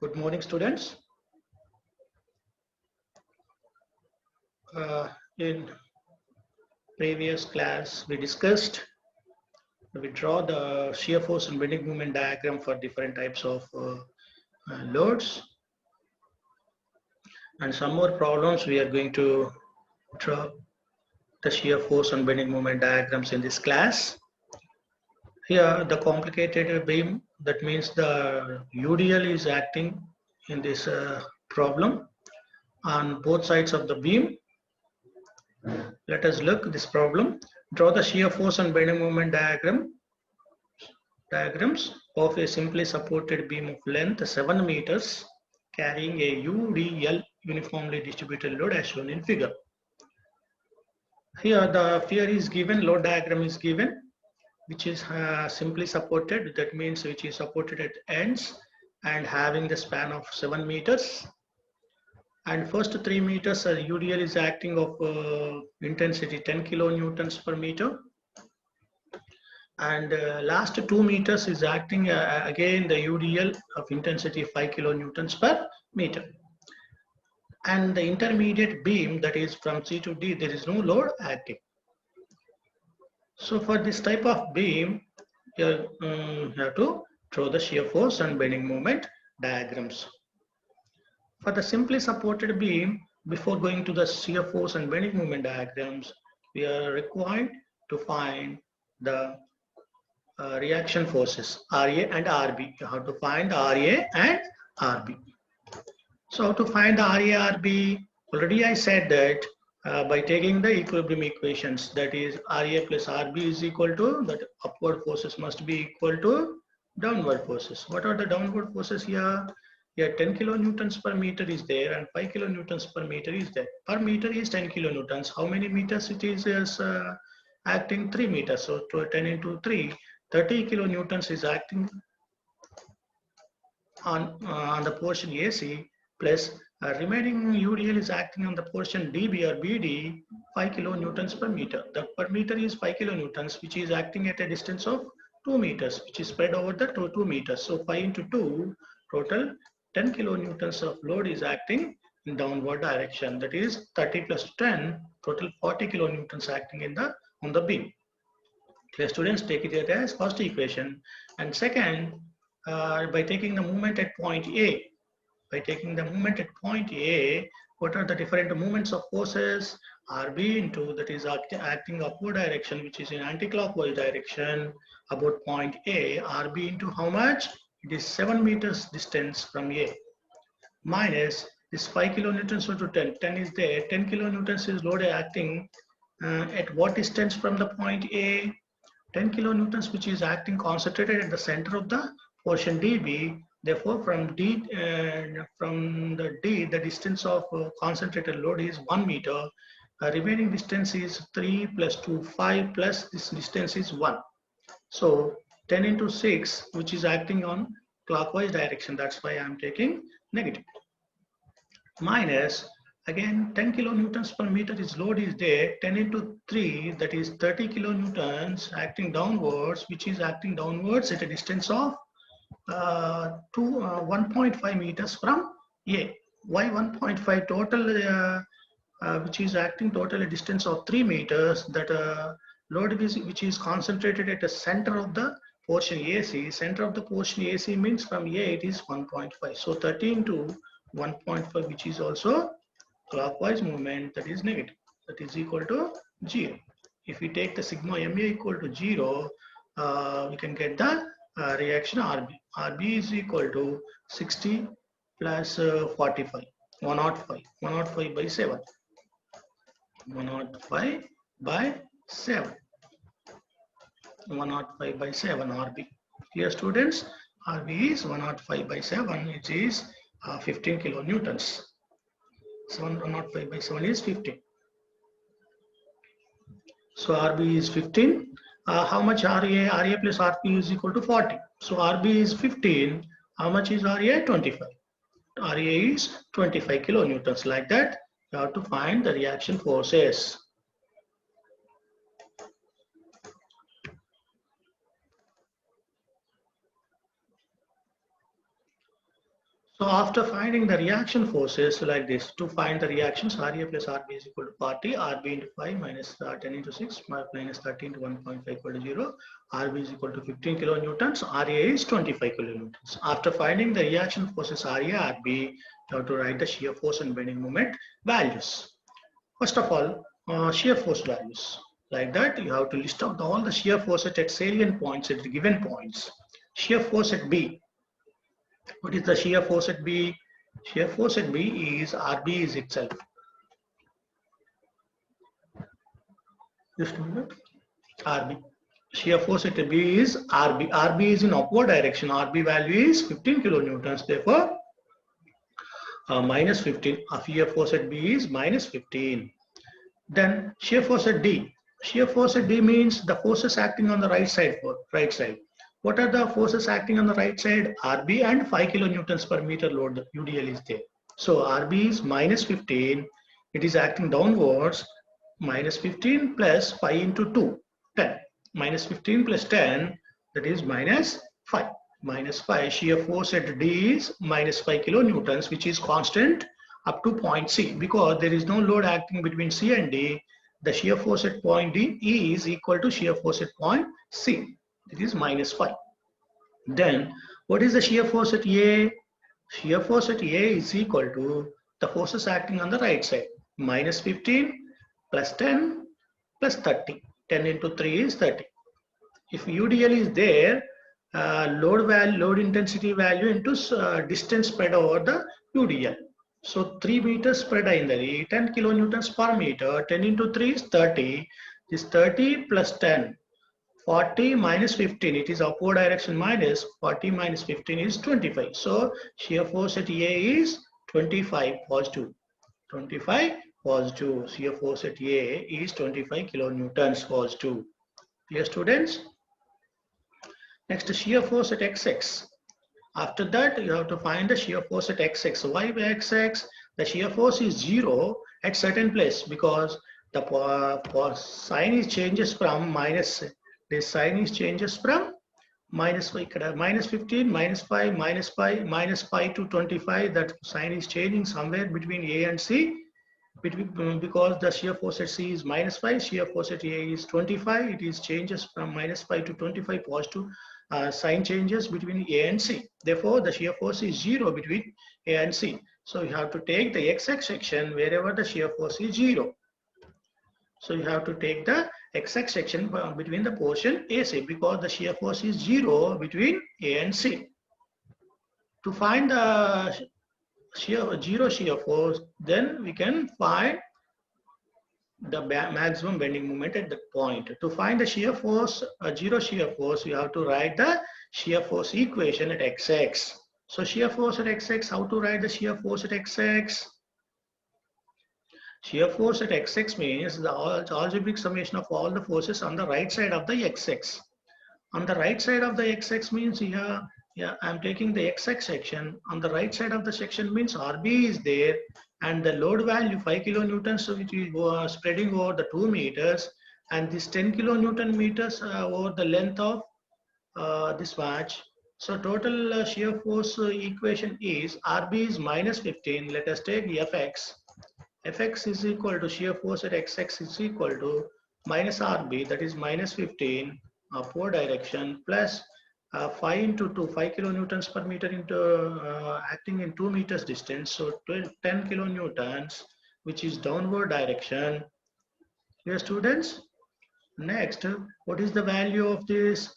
Good morning, students. In previous class, we draw the shear force and bending moment diagram for different types of loads. And some more problems we are going to draw the shear force and bending moment diagrams in this class. Here, the complicated beam, that means the UDL is acting in this problem on both sides of the beam. Let us look at this problem. Draw the shear force and bending moment diagrams of a simply supported beam of length 7 meters carrying a UDL uniformly distributed load as shown in figure. Here the figure is given, load diagram is given, which is simply supported. That means which is supported at ends and having the span of 7 meters. And first 3 meters UDL is acting of intensity 10 kilonewtons per meter. And last 2 meters is acting again the UDL of intensity 5 kilonewtons per meter. And the intermediate beam, that is from C to D, there is no load acting. So for this type of beam, you have to draw the shear force and bending moment diagrams. For the simply supported beam, before going to the shear force and bending moment diagrams, we are required to find the reaction forces RA and RB. You have to find RA and RB. So to find the RA, RB, already I said that by taking the equilibrium equations, that is RA plus RB is equal to, that upward forces must be equal to downward forces. What are the downward forces here? Here 10 kilonewtons per meter is there and 5 kilonewtons per meter is there. Per meter is 10 kilonewtons. How many meters it is acting? 3 meters. So 10 into 3, 30 kilonewtons is acting on the portion AC, plus remaining UDL is acting on the portion DB or BD 5 kilonewtons per meter. The per meter is 5 kilonewtons, which is acting at a distance of 2 meters, which is spread over the 2 meters. So 5 into 2, total 10 kilonewtons of load is acting in downward direction. That is 30 plus 10, total 40 kilonewtons acting on the beam. Clear, students? Take it as first equation. And second, by taking the moment at point A, what are the different moments of forces? RB into, that is acting upward direction, which is in anti-clockwise direction about point A. RB into how much? It is 7 meters distance from A, minus this 5 kilonewtons to 10. 10 is there. 10 kilonewtons is load acting at what distance from the point A? 10 kilonewtons, which is acting concentrated at the center of the portion DB. Therefore, from the D, the distance of concentrated load is 1 meter. Remaining distance is 3 plus 2, 5 plus this distance is 1. So 10 into 6, which is acting on clockwise direction. That's why I'm taking negative. Minus, again 10 kilonewtons per meter is load is there. 10 into 3, that is 30 kilonewtons acting downwards, which is acting downwards at a distance of 1.5 meters from A. Why 1.5? Total which is acting total a distance of 3 meters. That load which is concentrated at the center of the portion AC. Center of the portion AC means from A it is 1.5. So 30 into 1.5, which is also clockwise movement, that is negative. That is equal to 0. If we take the sigma MA equal to 0, we can get the reaction RB. RB is equal to 60 plus 45, 105. 105 by 7. 105 by 7. 105 by 7 RB. Here students, RB is 105 by 7, it is 15 kilonewtons. So 105 by 7 is 15. So RB is 15. How much RA? RA plus RP is equal to 40. So RB is 15. How much is RA? 25. RA is 25 kilonewtons. Like that, you have to find the reaction forces. So So after finding the reaction forces like this, to find the reactions, RA plus RB is equal to 40, RB into 5 minus 10 into 6 minus 13 to 1.5 equal to 0. RB is equal to 15 kilonewtons, RA is 25 kilonewtons. After finding the reaction forces RA, RB, you have to write the shear force and bending moment values. First of all, shear force values. Like that, you have to list out all the shear forces at salient points at given points. Shear force at B. What is the shear force at B? Shear force at B is RB is itself. Just a minute. RB. Shear force at B is RB. RB is in upward direction. RB value is 15 kilonewtons. Therefore, minus 15. Shear force at B is minus 15. Then shear force at D. Shear force at D means the forces acting on the right side. What are the forces acting on the right side? RB and 5 kilonewtons per meter load. The UDL is there. So RB is minus 15. It is acting downwards. Minus 15 plus 5 into 2, 10. Minus 15 plus 10, that is minus 5. Minus 5. Shear force at D is minus 5 kilonewtons, which is constant up to point C. Because there is no load acting between C and D, the shear force at point D is equal to shear force at point C. It is minus 5. Then, what is the shear force at A? Shear force at A is equal to the forces acting on the right side. Minus 15 plus 10 plus 30. 10 into 3 is 30. If UDL is there, load intensity value into distance spread over the UDL. So 3 meters spread in 10 kilonewtons per meter. 10 into 3 is 30. This 30 plus 10. 40 minus 15, it is upward direction minus 40 minus 15 is 25. So shear force at A is 25 positive. 25 positive. Shear force at A is 25 kilonewtons positive. Clear, students? Next, shear force at XX. After that, you have to find the shear force at XX. Why XX? The shear force is 0 at certain place because the sign is changes from minus. This sign is changes from minus 5, minus 15, minus 5, minus 5, minus 5 to 25. That sign is changing somewhere between A and C. Because the shear force at C is minus 5, shear force at A is 25. It is changes from minus 5 to 25 positive sign changes between A and C. Therefore, the shear force is 0 between A and C. So you have to take the XX section wherever the shear force is 0. So you have to take the XX section between the portion AC because the shear force is 0 between A and C. To find the zero shear force, then we can find the maximum bending moment at that point. To find the shear force, zero shear force, you have to write the shear force equation at XX. So shear force at XX, how to write the shear force at XX? Shear force at XX means the algebraic summation of all the forces on the right side of the XX. On the right side of the XX means here, I'm taking the XX section. On the right side of the section means RB is there and the load value 5 kilonewtons, which is spreading over the 2 meters, and this 10 kilonewton meters over the length of this match. So total shear force equation is RB is minus 15. Let us take Fx. Fx is equal to shear force at XX is equal to minus RB, that is minus 15 upward direction plus 5 into 2, 5 kilonewtons per meter into acting in 2 meters distance. So 10 kilonewtons, which is downward direction. Here, students. Next, what is the value of this,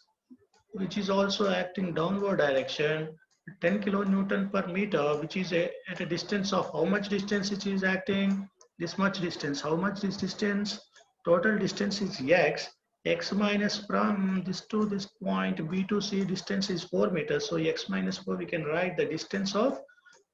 which is also acting downward direction? 10 kilonewton per meter, which is at a distance of how much distance it is acting? This much distance. How much is distance? Total distance is x. X minus from this to this point B to C distance is 4 meters. So x minus 4, we can write the distance of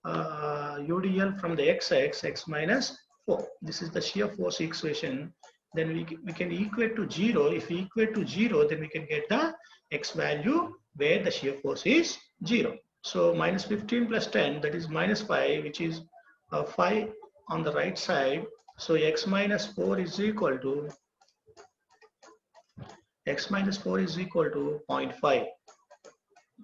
UDL from the XX, x minus 4. This is the shear force equation. Then we can equate to 0. If we equate to 0, then we can get the x value where the shear force is 0. So minus 15 plus 10, that is minus 5, which is 5 on the right side. So x minus 4 is equal to 0.5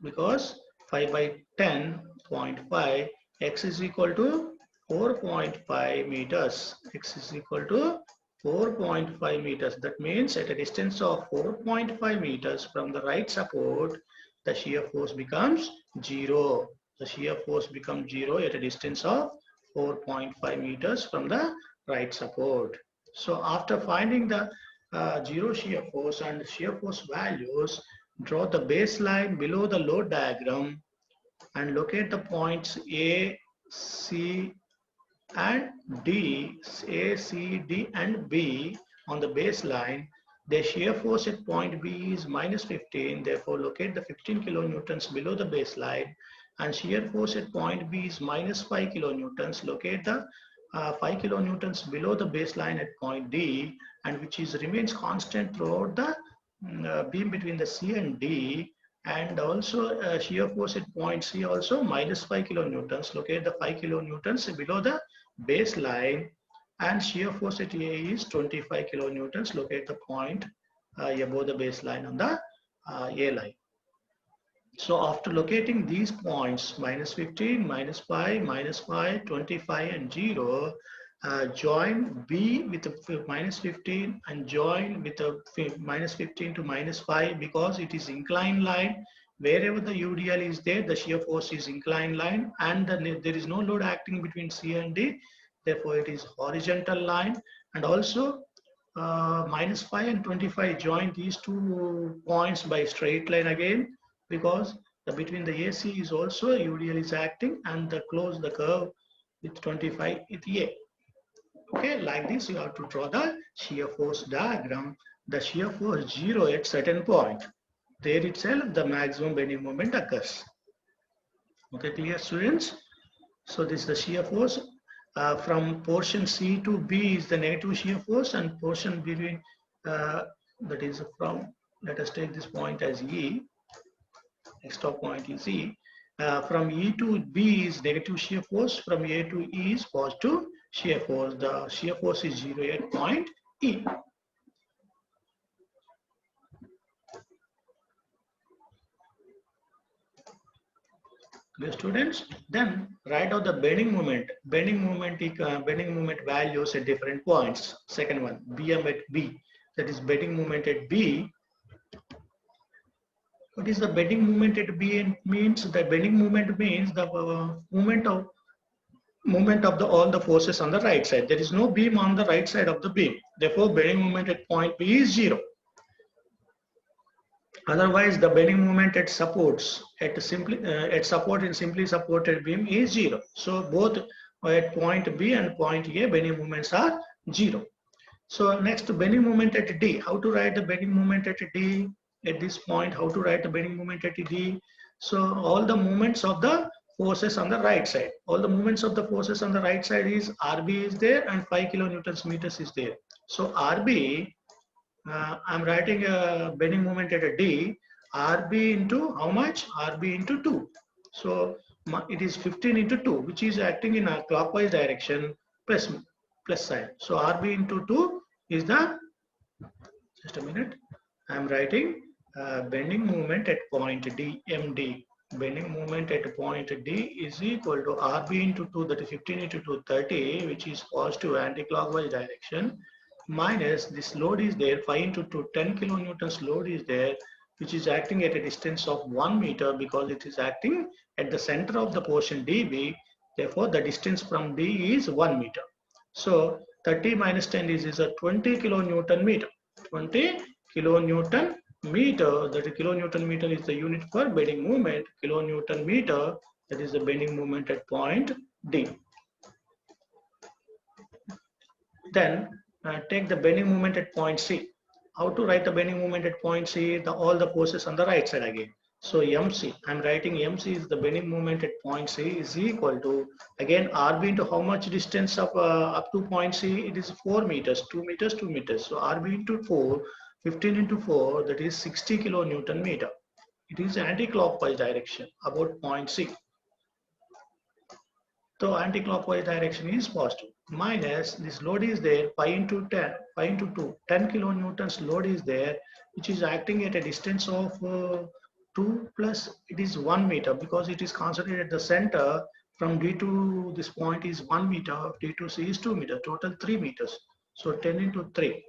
because 5 by 10, 0.5 X is equal to 4.5 meters. X is equal to 4.5 meters. That means at a distance of 4.5 meters from the right support, the shear force becomes 0. The shear force becomes 0 at a distance of 4.5 meters from the right support. So after finding the 0 shear force and shear force values, draw the baseline below the load diagram and locate the points A, C, and D, A, C, D, and B on the baseline. The shear force at point B is minus 15. Therefore, locate the 15 kilonewtons below the baseline. And shear force at point B is minus 5 kilonewtons. Locate the 5 kilonewtons below the baseline at point D, and which is remains constant throughout the beam between the C and D. And also shear force at point C also minus 5 kilonewtons. Locate the 5 kilonewtons below the baseline, and shear force at A is 25 kilonewtons. Locate the point above the baseline on the A line. So after locating these points, minus 15, minus 5, minus 5, 25, and 0, join B with the minus 15 and join with the minus 15 to minus 5 because it is inclined line. Wherever the UDL is there, the shear force is inclined line, and there is no load acting between C and D. Therefore, it is horizontal line. And also minus 5 and 25 join these two points by straight line again, because between the AC is also UDL is acting, and close the curve with 25 with A. Okay, like this you have to draw the shear force diagram. The shear force 0 at certain point. There itself the maximum bending moment occurs. Okay, clear students? So this is the shear force. From portion C to B is the negative shear force, and portion between that is from, let us take this point as E. Next stop point is E. From E to B is negative shear force. From A to E is positive shear force. The shear force is 0 at point E. Clear students? Then write out the bending moment. Bending moment values at different points. Second one, BM at B. That is bending moment at B. What is the bending moment at B? Means the bending moment means the moment of all the forces on the right side. There is no beam on the right side of the beam. Therefore, bending moment at point B is 0. Otherwise, the bending moment at supports at support in simply supported beam is 0. So both at point B and point A, bending moments are 0. So next, bending moment at D. How to write the bending moment at D? At this point, how to write the bending moment at D? So all the moments of the forces on the right side. All the moments of the forces on the right side is RB is there and 5 kilonewtons meters is there. So RB, I'm writing a bending moment at a D. RB into how much? RB into 2. So it is 15 into 2, which is acting in a clockwise direction plus sign. So RB into 2 is the, just a minute, I'm writing bending moment at point D, MD. Bending moment at point D is equal to RB into 2, that is 15 into 2, 30, which is positive anti-clockwise direction, minus this load is there, 5 into 2, 10 kilonewtons load is there, which is acting at a distance of 1 meter because it is acting at the center of the portion DB. Therefore, the distance from D is 1 meter. So 30 minus 10 is a 20 kilonewton meter. 20 kilonewton meter, that is kilonewton meter is the unit for bending moment. Kilonewton meter, that is the bending moment at point D. Then take the bending moment at point C. How to write the bending moment at point C? All the forces on the right side again. So MC, I'm writing MC is the bending moment at point C is equal to, again, RB into how much distance of up to point C? It is 4 meters, 2 meters, 2 meters. So RB into 4, 15 into 4, that is 60 kilonewton meter. It is anti-clockwise direction about point C. So anti-clockwise direction is positive. Minus this load is there, 5 into 10, 5 into 2, 10 kilonewtons load is there, which is acting at a distance of 2 plus it is 1 meter because it is concentrated at the center from D to this point is 1 meter, D to C is 2 meter, total 3 meters. So 10 into 3,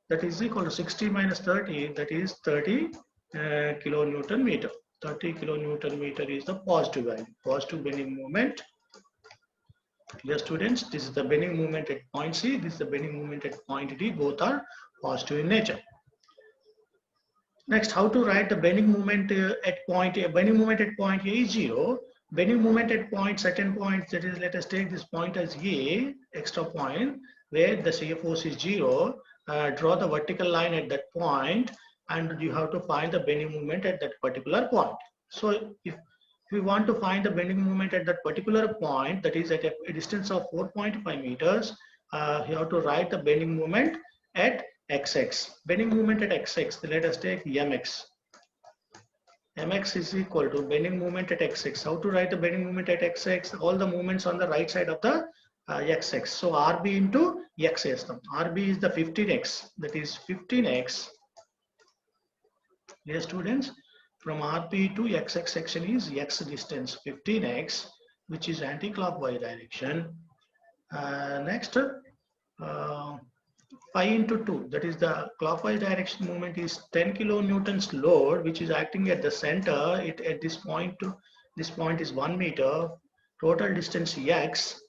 that is equal to 60 minus 30, that is 30 kilonewton meter. 30 kilonewton meter is the positive value, positive bending moment. Dear students, this is the bending moment at point C, this is the bending moment at point D, both are positive in nature. Next, how to write the bending moment at point A? Bending moment at point A is 0. Bending moment at point, certain points, that is, let us take this point as A, extra point, where the shear force is 0. Draw the vertical line at that point, and you have to find the bending moment at that particular point. So if we want to find the bending moment at that particular point, that is at a distance of 4.5 meters, you have to write the bending moment at xx. Bending moment at xx, let us take mx. mx is equal to bending moment at xx. How to write the bending moment at xx? All the moments on the right side of the xx. So rb into x system. rb is the 15x, that is 15x. Dear students, from rp to xx section is x distance 15x, which is anti-clockwise direction. Next, 5 into 2, that is the clockwise direction movement, is 10 kilonewtons load, which is acting at the center. At this point to this point is 1 meter. Total distance x.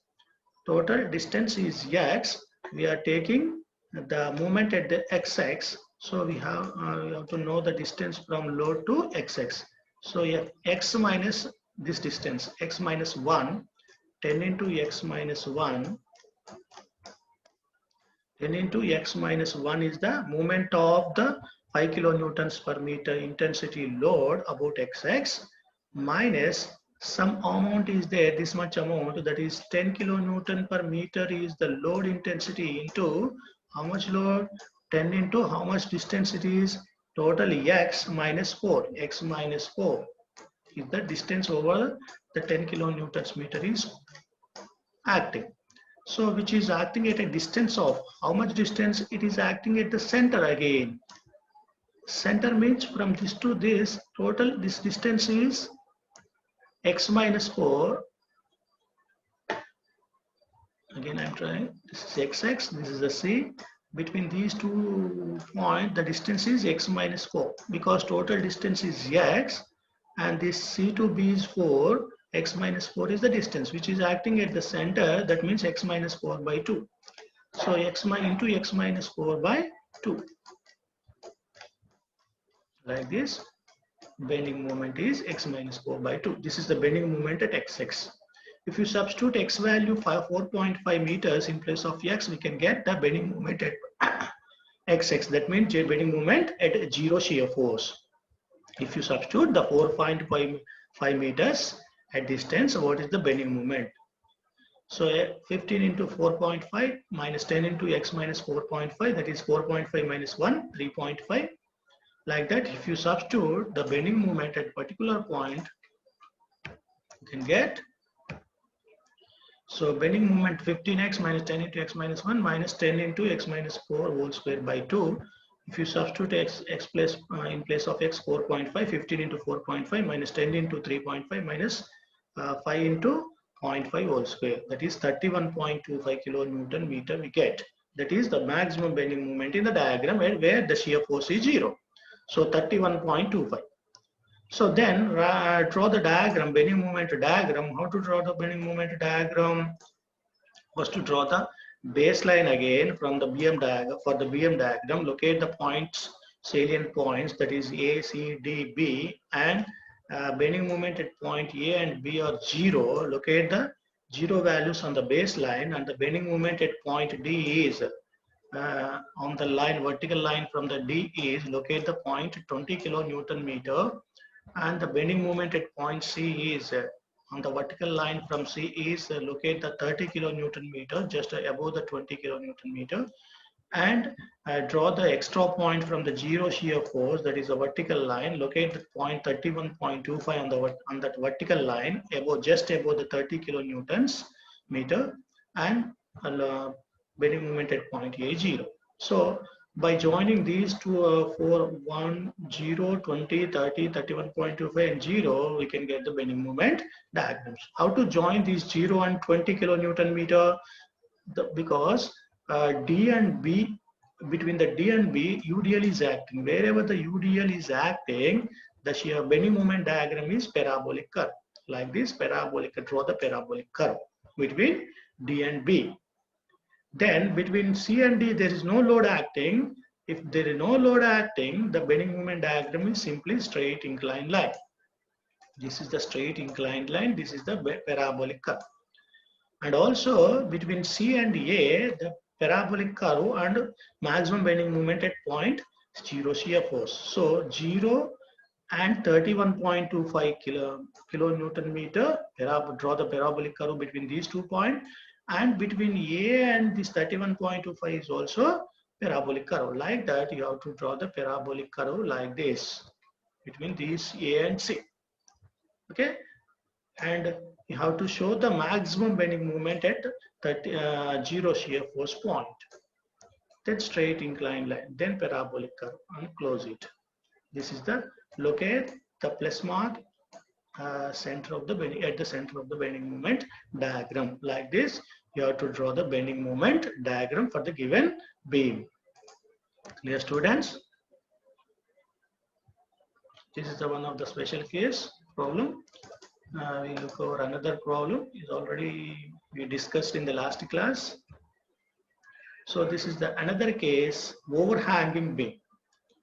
Total distance is x. We are taking the moment at the xx. So we have to know the distance from load to xx. So x minus this distance, x minus 1, 10 into x minus 1. 10 into x minus 1 is the moment of the 5 kilonewtons per meter intensity load about xx, minus some amount is there, this much amount, that is 10 kilonewton per meter is the load intensity, into how much load? 10 into how much distance it is? Total x minus 4. X minus 4 is the distance over the 10 kilonewtons meter is acting. So which is acting at a distance of how much distance? It is acting at the center again. Center means from this to this, total this distance is x minus 4. Again I'm trying, this is xx, this is the c. Between these 2 points, the distance is x minus 4, because total distance is x and this c to b is 4. X minus 4 is the distance which is acting at the center, that means x minus 4 by 2. So x into x minus 4 by 2. Like this, bending moment is x minus 4 by 2. This is the bending moment at xx. If you substitute x value 4.5 meters in place of x, we can get the bending moment at xx. That means bending moment at 0 shear force. If you substitute the 4.5 meters at distance, what is the bending moment? So 15 into 4.5 minus 10 into x minus 4.5, that is 4.5 minus 1, 3.5. Like that, if you substitute the bending moment at particular point, you can get. So bending moment 15x minus 10 into x minus 1 minus 10 into x minus 4 whole square by 2. If you substitute x place in place of x 4.5, 15 into 4.5 minus 10 into 3.5 minus 5 into 0.5 whole square, that is 31.25 kilonewton meter we get. That is the maximum bending moment in the diagram where the shear force is 0. So 31.25. So then draw the diagram, bending moment diagram. How to draw the bending moment diagram? First to draw the baseline again from the BM diagram. For the BM diagram, locate the points, salient points, that is A, C, D, B, and bending moment at point A and B are 0. Locate the 0 values on the baseline, and the bending moment at point D is on the line, vertical line from the D is, locate the point 20 kilonewton meter, and the bending moment at point C is on the vertical line from C is locate the 30 kilonewton meter just above the 20 kilonewton meter, and draw the extra point from the 0 shear force, that is a vertical line. Locate the point 31.25 on that vertical line above, just above the 30 kilonewtons meter, and bending moment at point A 0. So by joining these two 4, 1, 0, 20, 30, 31.25 and 0, we can get the bending moment diagrams. How to join these 0 and 20 kilonewton meter? Because D and B, between the D and B, UDL is acting. Wherever the UDL is acting, the shear bending moment diagram is parabolic curve. Like this, parabolic, draw the parabolic curve between D and B. Then between C and D, there is no load acting. If there is no load acting, the bending moment diagram is simply straight inclined line. This is the straight inclined line. This is the parabolic curve. And also between C and A, the parabolic curve and maximum bending moment at point 0 shear force. So 0 and 31.25 kilonewton meter, draw the parabolic curve between these 2 points. And between A and this 31.25 is also parabolic curve. Like that, you have to draw the parabolic curve like this between these A and C. Okay, and you have to show the maximum bending moment at 0 shear force point. Then straight inclined line, then parabolic curve, and close it. This is the locate the plus mark center of the bending at the center of the bending moment diagram. Like this, you have to draw the bending moment diagram for the given beam. Clear, students? This is the one of the special case problem. We look over another problem is already we discussed in the last class. So this is the another case, overhanging beam.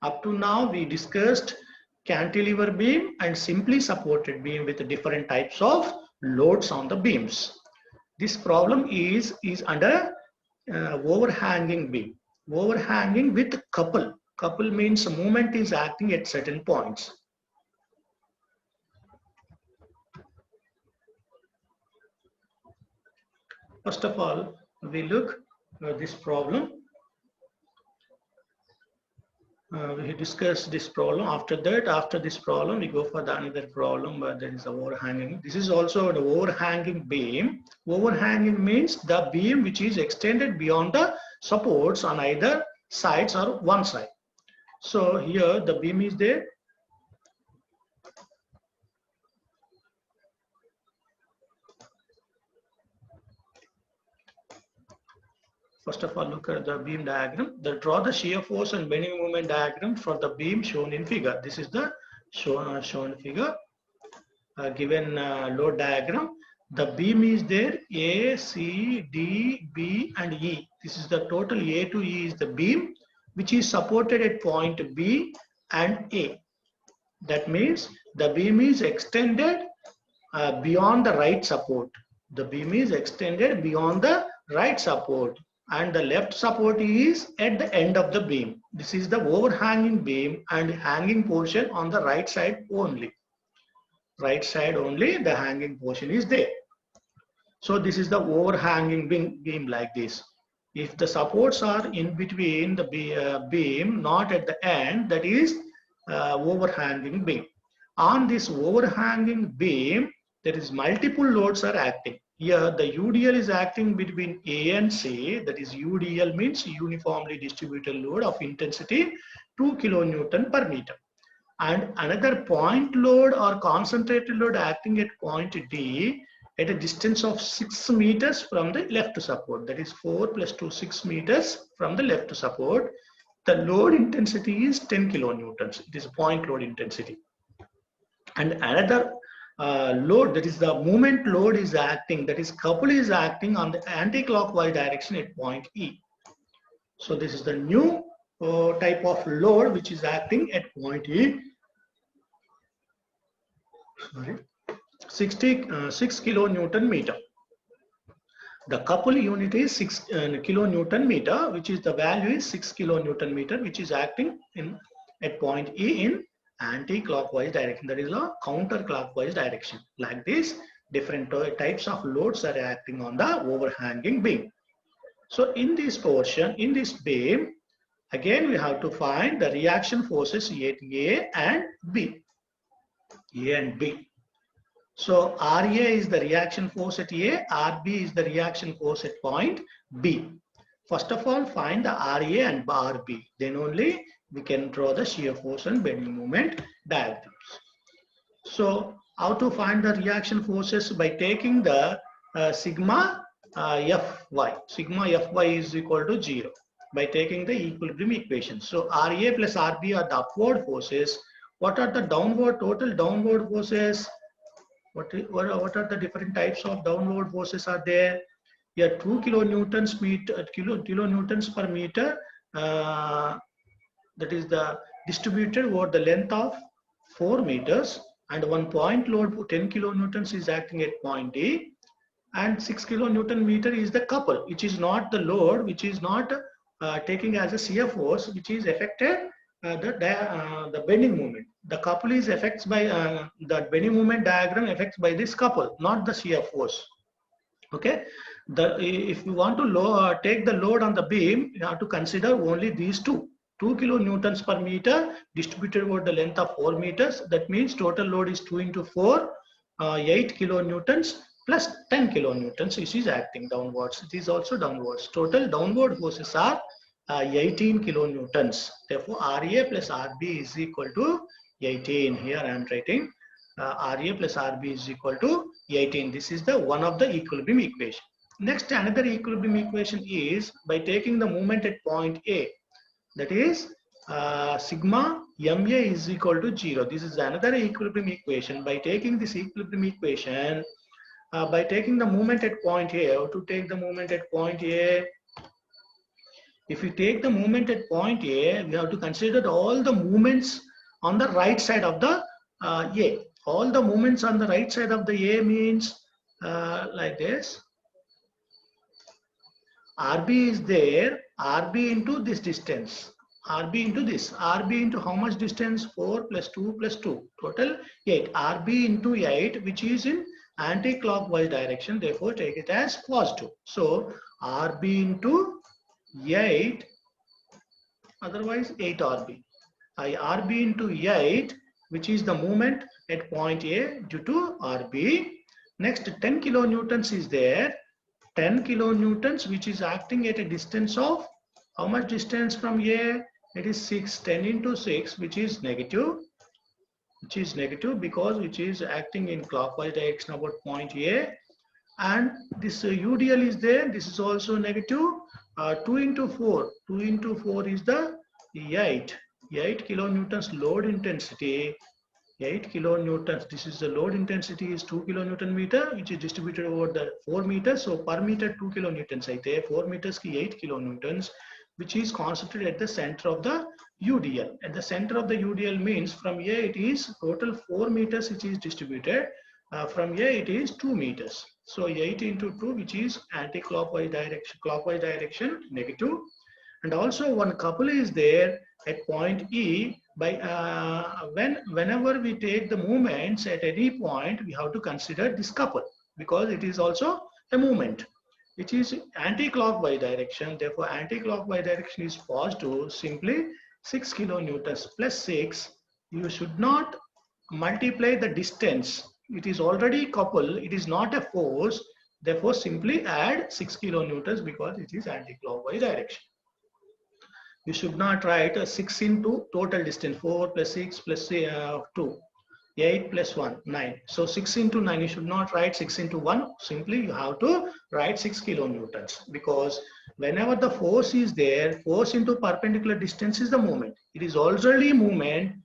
Up to now we discussed cantilever beam and simply supported beam with different types of loads on the beams. This problem is under overhanging beam. Overhanging with couple. Couple means movement is acting at certain points. First of all, we look at this problem. We discuss this problem. After that, after this problem, we go for the another problem where there is a overhanging. This is also an overhanging beam. Overhanging means the beam which is extended beyond the supports on either sides or one side. So here the beam is there. First of all, look at the beam diagram. Draw the shear force and bending moment diagram for the beam shown in figure. This is the shown figure. Given load diagram. The beam is there A, C, D, B and E. This is the total A to E is the beam which is supported at point B and A. That means the beam is extended beyond the right support. The beam is extended beyond the right support and the left support is at the end of the beam. This is the overhanging beam and hanging portion on the right side only. Right side only, the hanging portion is there. So this is the overhanging beam like this. If the supports are in between the beam, not at the end, that is overhanging beam. On this overhanging beam, there is multiple loads are acting. Here the UDL is acting between A and C. That is UDL means uniformly distributed load of intensity 2 kilonewton per meter. And another point load or concentrated load acting at point D at a distance of 6 meters from the left support. That is 4 plus 2, 6 meters from the left support. The load intensity is 10 kilonewtons. It is point load intensity. And another load, that is the moment load is acting, that is couple is acting on the anti-clockwise direction at point E. So this is the new type of load which is acting at point E. Sorry, 6 kilonewton meter. The couple unit is 6 kilonewton meter, which is the value is 6 kilonewton meter, which is acting in at point E in anti-clockwise direction. That is a counter-clockwise direction. Like this, different types of loads are acting on the overhanging beam. So in this portion, in this beam, again we have to find the reaction forces at A and B. A and B. So RA is the reaction force at A, RB is the reaction force at point B. First of all, find the RA and RB. Then only we can draw the shear force and bending moment diagrams. So how to find the reaction forces? By taking the sigma Fy. Sigma Fy is equal to 0 by taking the equilibrium equation. So RA plus RB are the upward forces. What are the total downward forces? What are the different types of downward forces are there? Here 2 kilonewtons per meter. That is the distributed over the length of 4 meters, and one point load 10 kilonewtons is acting at point A, and 6 kilonewton meter is the couple, which is not the load, which is not taking as a shear force, which is affected the bending moment. The couple is affects by the bending moment diagram affects by this couple, not the shear force. Okay, if you want to take the load on the beam, you have to consider only these 2 kilonewtons per meter distributed over the length of 4 meters. That means total load is 2 into 4, 8 kilonewtons plus 10 kilonewtons, which is acting downwards. It is also downwards. Total downward forces are 18 kilonewtons. Therefore, RA plus RB is equal to 18. Here I am writing RA plus RB is equal to 18. This is the one of the equilibrium equation. Next, another equilibrium equation is by taking the moment at point A. That is sigma MA is equal to 0. This is another equilibrium equation. By taking this equilibrium equation, by taking the moment at point A, how to take the moment at point A? If we take the moment at point A, we have to consider all the movements on the right side of the A. All the movements on the right side of the A means like this. RB is there, RB into this distance, RB into this, RB into how much distance? 4 plus 2 plus 2, total 8. RB into 8, which is in anti-clockwise direction, therefore take it as positive. So RB into 8, otherwise 8 RB. RB into 8, which is the moment at point A due to RB. Next, 10 kilonewtons is there. 10 kilonewtons, which is acting at a distance of how much distance from A? It is 6. 10 into 6, which is negative. Which is negative because which is acting in clockwise direction about point A. And this UDL is there. This is also negative. 2 into 4. 2 into 4 is the 8. 8 kilonewtons load intensity. 8 kilonewtons. This is the load intensity is 2 kilonewton meter, which is distributed over the 4 meters. So per meter 2 kilonewtons. Aithe 4 meters ki 8 kilonewtons, which is concentrated at the center of the UDL. At the center of the UDL means from here it is total 4 meters which is distributed. From here it is 2 meters. So 8 into 2, which is anti-clockwise direction, negative. And also one couple is there at point E. By whenever we take the movements at any point, we have to consider this couple because it is also a movement which is anti-clockwise direction. Therefore, anti-clockwise direction is positive. Simply 6 kilonewtons plus 6. You should not multiply the distance. It is already couple. It is not a force. Therefore, simply add 6 kilonewtons because it is anti-clockwise direction. You should not write 6 into total distance, 4 plus 6 plus 2, 8 plus 1, 9. So 6 into 9, you should not write 6 into 1. Simply you have to write 6 kilonewtons because whenever the force is there, force into perpendicular distance is the moment. It is already movement.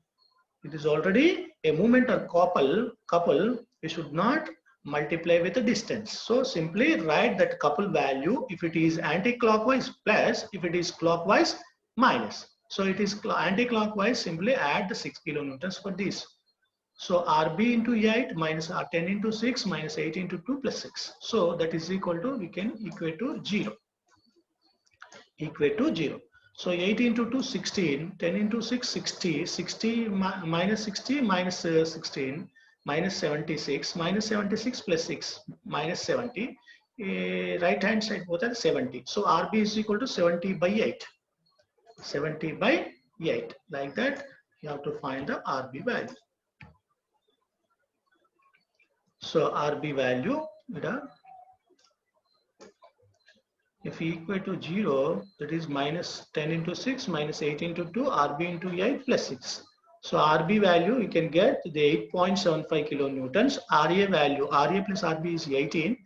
It is already a movement or couple. You should not multiply with the distance. So simply write that couple value. If it is anti-clockwise plus, if it is clockwise minus. So it is anti-clockwise, simply add the 6 kilonewtons for this. So RB into 8 minus 10 into 6 minus 8 into 2 plus 6. So that is equal to, we can equate to 0. Equate to 0. So 8 into 2, 16, 10 into 6, 60, 60 minus 60 minus 16, minus 76, minus 76 plus 6, minus 70. Right hand side both are 70. So RB is equal to 70 by 8. 70 by 8. Like that, you have to find the RB value. So RB value, if equal to 0, that is minus 10 into 6 minus 8 into 2 RB into 8 plus 6. So RB value you can get the 8.75 kilonewtons. RA value, RA plus RB is 18.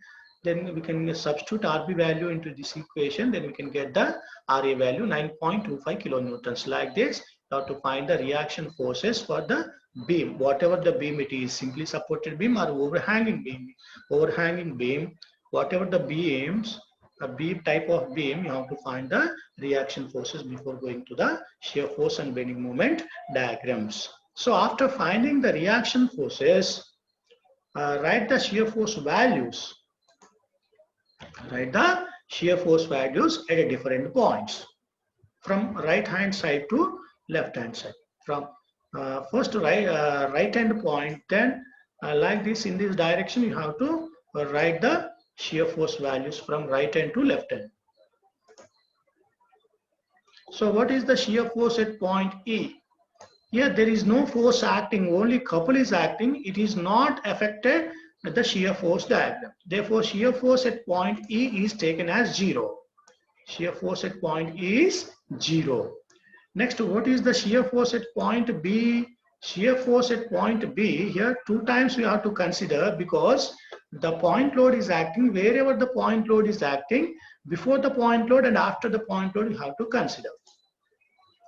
Then we can substitute RB value into this equation. Then we can get the RA value 9.25 kilonewtons. Like this, you have to find the reaction forces for the beam, whatever the beam it is, simply supported beam or overhanging beam. Overhanging beam, whatever the beams, a beam type of beam, you have to find the reaction forces before going to the shear force and bending moment diagrams. So after finding the reaction forces, write the shear force values. Write the shear force values at different points from right hand side to left hand side. From first right hand point, then like this in this direction you have to write the shear force values from right hand to left hand. So what is the shear force at point E? Here there is no force acting, only couple is acting. It is not affected with the shear force diagram. Therefore, shear force at point E is taken as 0. Shear force at point E is 0. Next, what is the shear force at point B? Shear force at point B, here 2 times we have to consider because the point load is acting wherever the point load is acting. Before the point load and after the point load you have to consider.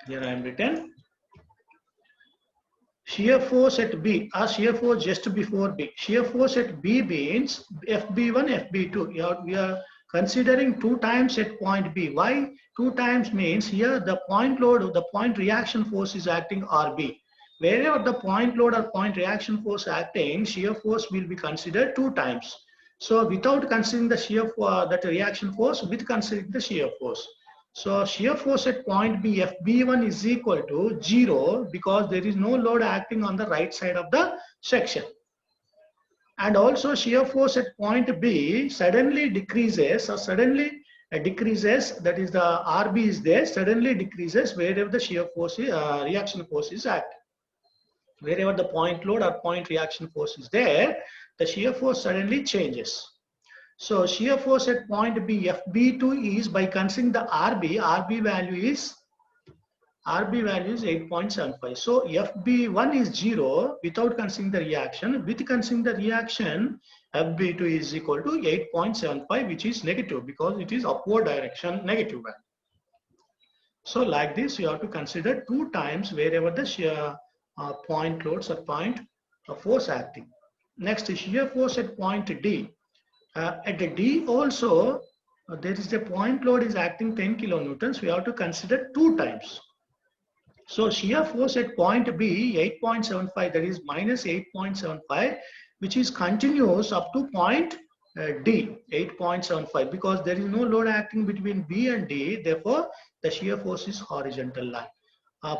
Here I am written shear force at B, or shear force just before B. Shear force at B means FB1, FB2. We are considering 2 times at point B. Why 2 times? Means here the point load, the point reaction force is acting RB. Wherever the point load or point reaction force acting, shear force will be considered 2 times. So without considering the shear that reaction force, with considering the shear force. So shear force at point B, FB1 is equal to 0 because there is no load acting on the right side of the section. And also shear force at point B suddenly decreases or suddenly decreases, that is the RB is there, suddenly decreases wherever the shear force, reaction force is acting. Wherever the point load or point reaction force is there, the shear force suddenly changes. So shear force at point B, FB2 is by considering the RB value is 8.75. So FB1 is 0 without considering the reaction. With considering the reaction, FB2 is equal to 8.75, which is negative because it is upward direction negative value. So like this, you have to consider 2 times wherever the shear point loads or point force acting. Next, shear force at point D. At the D also, there is a point load is acting 10 kilonewtons. We have to consider 2 times. So shear force at point B, 8.75, that is minus 8.75, which is continuous up to point D, 8.75, because there is no load acting between B and D. Therefore, the shear force is horizontal line.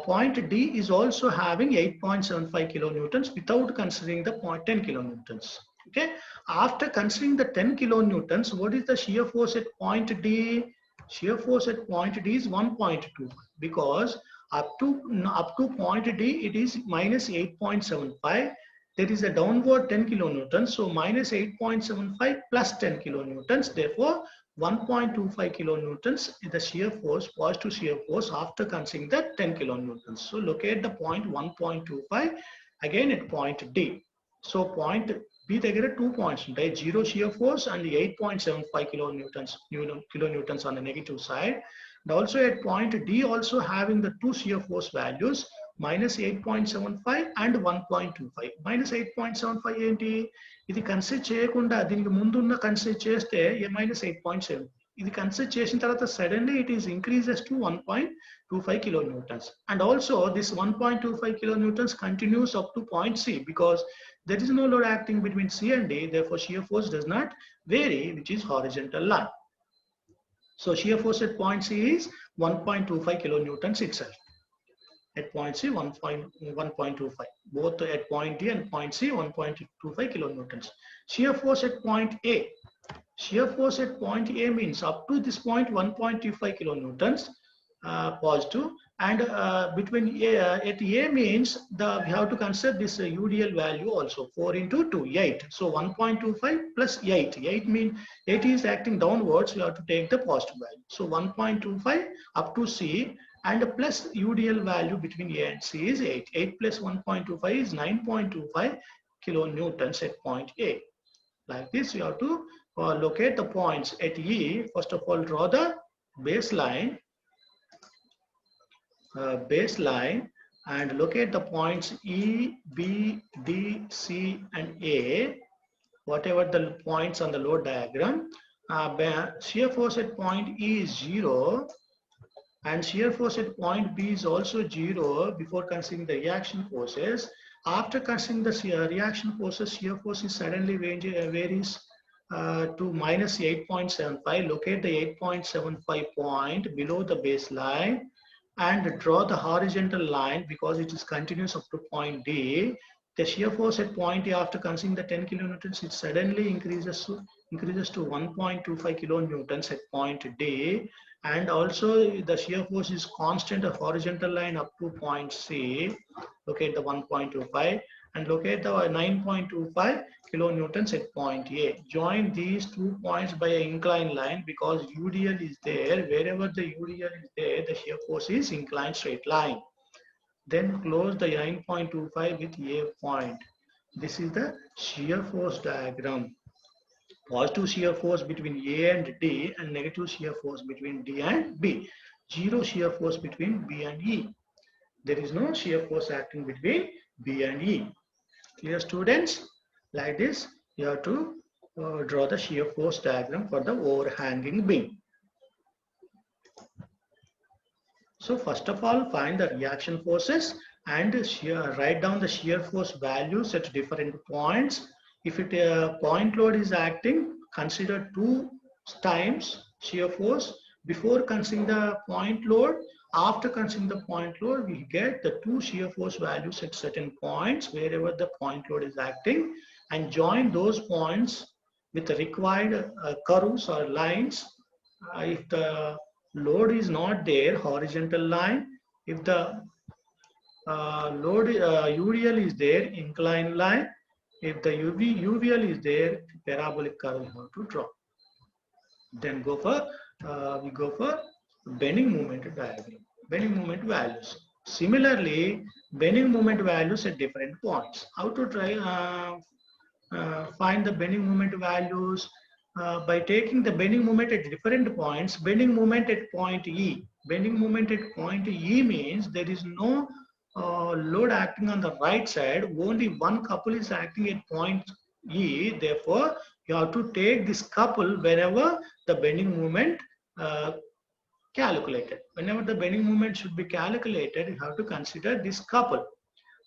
Point D is also having 8.75 kilonewtons without considering the 10 kilonewtons. Okay. After considering the 10 kilonewtons, what is the shear force at point D? Shear force at point D is 1.2 because up to point D it is minus 8.75. There is a downward 10 kilonewtons, so minus 8.75 plus 10 kilonewtons. Therefore, 1.25 kilonewtons is the shear force, positive shear force after considering the 10 kilonewtons. So locate the point 1.25 again at point D. So point B దగ్గర 2 points ఉంటాయి, 0 shear force and 8.75 kilonewtons on the negative side. And also at point D also having the 2 shear force values, minus 8.75 and 1.25. Minus 8.75 ఏంటి? ఇది consider చేయకుండా దీనికి ముందున్న consider చేస్తే minus 8.7. ఇది consider చేసిన తర్వాత suddenly it is increases to 1.25 kilonewtons. And also this 1.25 kilonewtons continues up to point C because there is no load acting between C and D. Therefore, shear force does not vary, which is horizontal line. So shear force at point C is 1.25 kilonewtons itself. At point C, 1.25. Both at point D and point C, 1.25 kilonewtons. Shear force at point A. Shear force at point A means up to this point 1.25 kilonewtons. positive, and between at A means we have to consider this UDL value also. 4 into 2, 8. So 1.25 plus 8. 8 means 8 is acting downwards. We have to take the positive value. So 1.25 up to C, and plus UDL value between A and C is 8. 8 plus 1.25 is 9.25 kilonewtons at point A. Like this, you have to locate the points at E. First of all, draw the baseline. And locate the points E, B, D, C, and A, whatever the points on the load diagram. Shear force at point E is 0, and shear force at point B is also 0 before considering the reaction forces. After considering the reaction forces, shear force is suddenly varies to minus 8.75. Locate the 8.75 point below the baseline and draw the horizontal line because it is continuous up to point D. The shear force at point A after considering the 10 kilonewtons, it suddenly increases to 1.25 kilonewtons at point D. And also the shear force is constant, a horizontal line up to point C. Locate the 1.25 and locate the 9.25 kilonewtons at point A. Join these 2 points by an inclined line because UDL is there. Wherever the UDL is there, the shear force is inclined straight line. Then close the 9.25 with A point. This is the shear force diagram. Positive shear force between A and D, and negative shear force between D and B. Zero shear force between B and E. There is no shear force acting between B and E. Clear, students? Like this, you have to draw the shear force diagram for the overhanging beam. So first of all, find the reaction forces and write down the shear force values at different points. If point load is acting, consider 2 times shear force before considering the point load. After considering the point load, we get the 2 shear force values at certain points wherever the point load is acting, and join those points with the required curves or lines. If the load is not there, horizontal line. If the load UDL is there, inclined line. If the UVL is there, parabolic curve you have to draw. Then we go for bending moment diagram, bending moment values. Similarly, bending moment values at different points. How to try find the bending moment values? By taking the bending moment at different points. Bending moment at point E. Bending moment at point E means there is no load acting on the right side. Only one couple is acting at point E. Therefore, you have to take this couple whenever the bending moment calculated. Whenever the bending moment should be calculated, you have to consider this couple.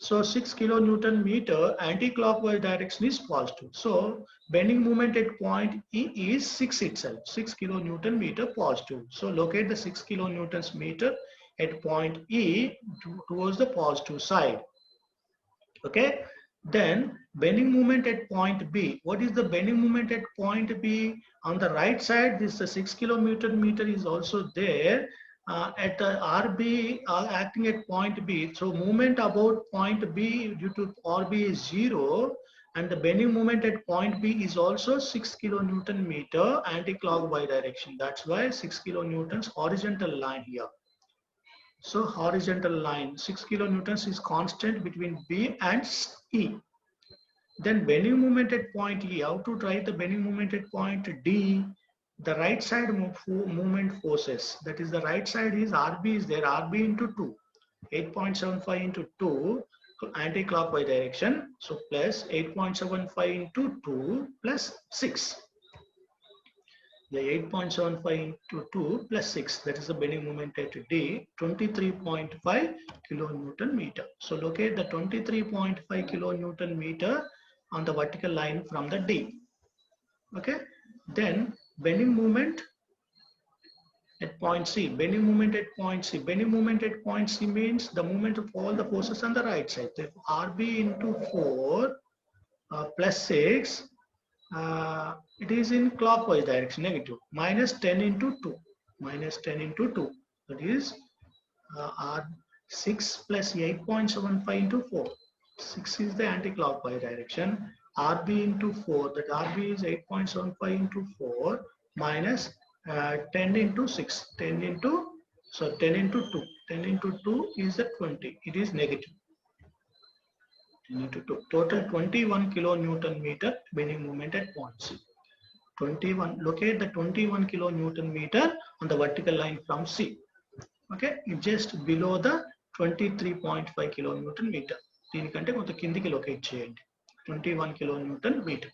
So 6 kilonewton meter anti-clockwise direction is positive. So bending moment at point E is 6 itself, 6 kilonewton meter positive. So locate the 6 kilonewtons meter at point E towards the positive side. Okay. Then bending moment at point B. What is the bending moment at point B? On the right side, this 6 kilonewton meter is also there. At RB acting at point B. So movement about point B due to RB is 0, and the bending moment at point B is also 6 kilonewton meter anti-clockwise direction. That's why 6 kilonewtons horizontal line here. So horizontal line 6 kilonewtons is constant between B and E. Then bending moment at point E. How to write the bending moment at point D? The right side movement forces, that is the right side is RB is there, RB into 2, 8.75 into 2 anti-clockwise direction. So plus 8.75 into 2 plus 6. The 8.75 into 2 plus 6, that is the bending moment at D, 23.5 kilonewton meter. So locate the 23.5 kilonewton meter on the vertical line from the D. Okay. Then bending moment at point C. Bending moment at point C. Bending moment at point C means the movement of all the forces on the right side. So RB into 4 plus 6, it is in clockwise direction, negative. Minus 10 into 2. Minus 10 into 2. That is R6 plus 8.75 into 4. 6 is the anti-clockwise direction. RB into 4, that RB is 8.75 into 4 minus 10 into 6. 10 into, so 10 into 2. 10 into 2 is the 20. It is negative. 10 into 2. Total 21 kilonewton meter bending moment at point C. 21, locate the 21 kilonewton meter on the vertical line from C. Okay, it's just below the 23.5 kilonewton meter. దీనికంటే కొంత కిందికి locate చేయండి. 21 kilonewton meter.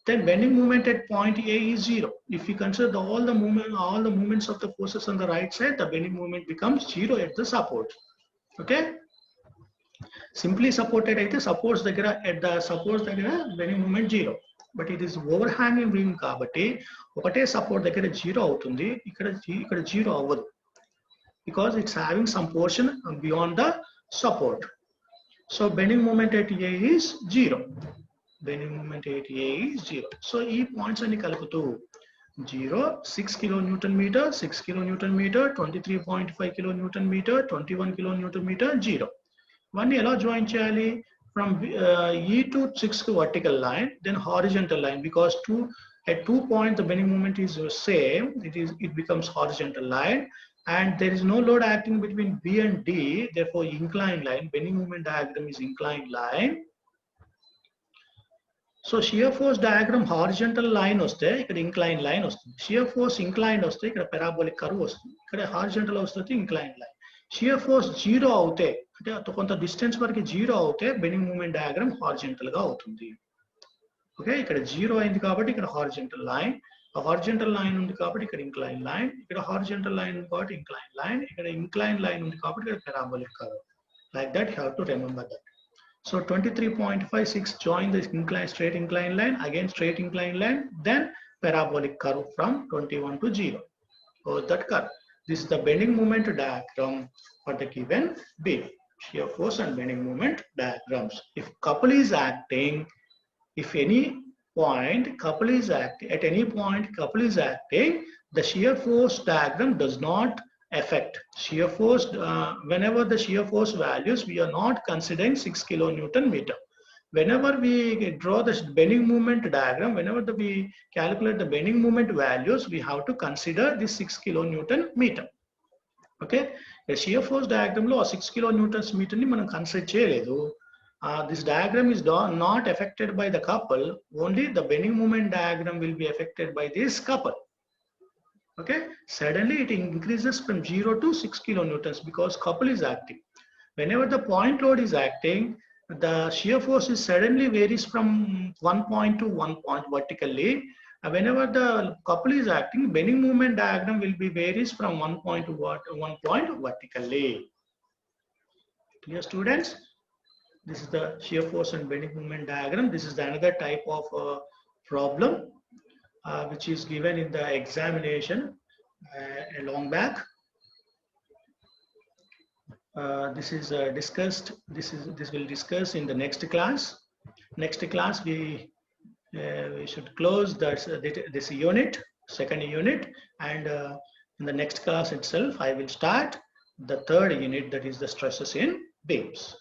Then bending moment at point A is 0. If you consider all the movements of the forces on the right side, the bending moment becomes 0 at the support. Okay. Simply supported అయితే supports దగ్గర at the supports దగ్గర bending moment 0. But it is overhanging beam కాబట్టి ఒకటే support దగ్గర 0 అవుతుంది. ఇక్కడ 0 అవ్వదు. Because it's having some portion beyond the support. So bending moment at A is 0. Bending moment at A is 0. So ఈ points అన్ని కలుపుతూ 0, 6 kilonewton meter, 6 kilonewton meter, 23.5 kilonewton meter, 21 kilonewton meter, 0. One ఎలా join చేయాలి? From E to 6 vertical line, then horizontal line, because at 2 points the bending moment is same. It becomes horizontal line, and there is no load acting between B and D. Therefore, inclined line. Bending moment diagram is inclined line. So shear force diagram horizontal line వస్తే ఇక్కడ inclined line వస్తుంది. Shear force inclined వస్తే ఇక్కడ parabolic curve వస్తుంది. ఇక్కడ horizontal వస్తుంది inclined line. Shear force 0 అవుతే అంటే కొంత డిస్టెన్స్ వరకు 0 అవుతే బెండింగ్ మూమెంట్ డయాగ్రామ్ హారిజంటల్ గా అవుతుంది. ఓకే, ఇక్కడ 0 అయింది కాబట్టి ఇక్కడ హారిజంటల్ లైన్, హారిజంటల్ లైన్ ఉంది కాబట్టి ఇక్కడ ఇంక్లైన్ లైన్, ఇక్కడ హారిజంటల్ లైన్ ఉంది కాబట్టి ఇంక్లైన్ లైన్, ఇక్కడ ఇంక్లైన్ లైన్ ఉంది కాబట్టి ఇక్కడ parabolic curve. Like that you have to remember that. So 23.56 join the straight incline line, again straight incline line, then parabolic curve from 21 to 0. So that curve. This is the bending moment diagram for the given beam. Shear force and bending moment diagrams. If couple is acting, if any point couple is acting, at any point couple is acting, the shear force diagram does not affect. Shear force, whenever the shear force values, we are not considering 6 kilonewton meter. Whenever we draw the bending moment diagram, whenever we calculate the bending moment values, we have to consider this 6 kilonewton meter. Okay, the shear force diagram lo 6 kilonewtons meter ni manam consider cheyaledu. This diagram is not affected by the couple. Only the bending moment diagram will be affected by this couple. Okay, suddenly it increases from 0 to 6 kilonewtons because couple is acting. Whenever the point load is acting, the shear force is suddenly varies from 1 point to 1 point vertically. Whenever the couple is acting, bending moment diagram will be varies from 1 point to 1 point vertically. Clear, students? This is the shear force and bending moment diagram. This is another type of problem which is given in the examination a long back. This is discussed. This will discuss in the next class. Next class we should close this unit, second unit, and in the next class itself I will start the third unit, that is the stresses in beams.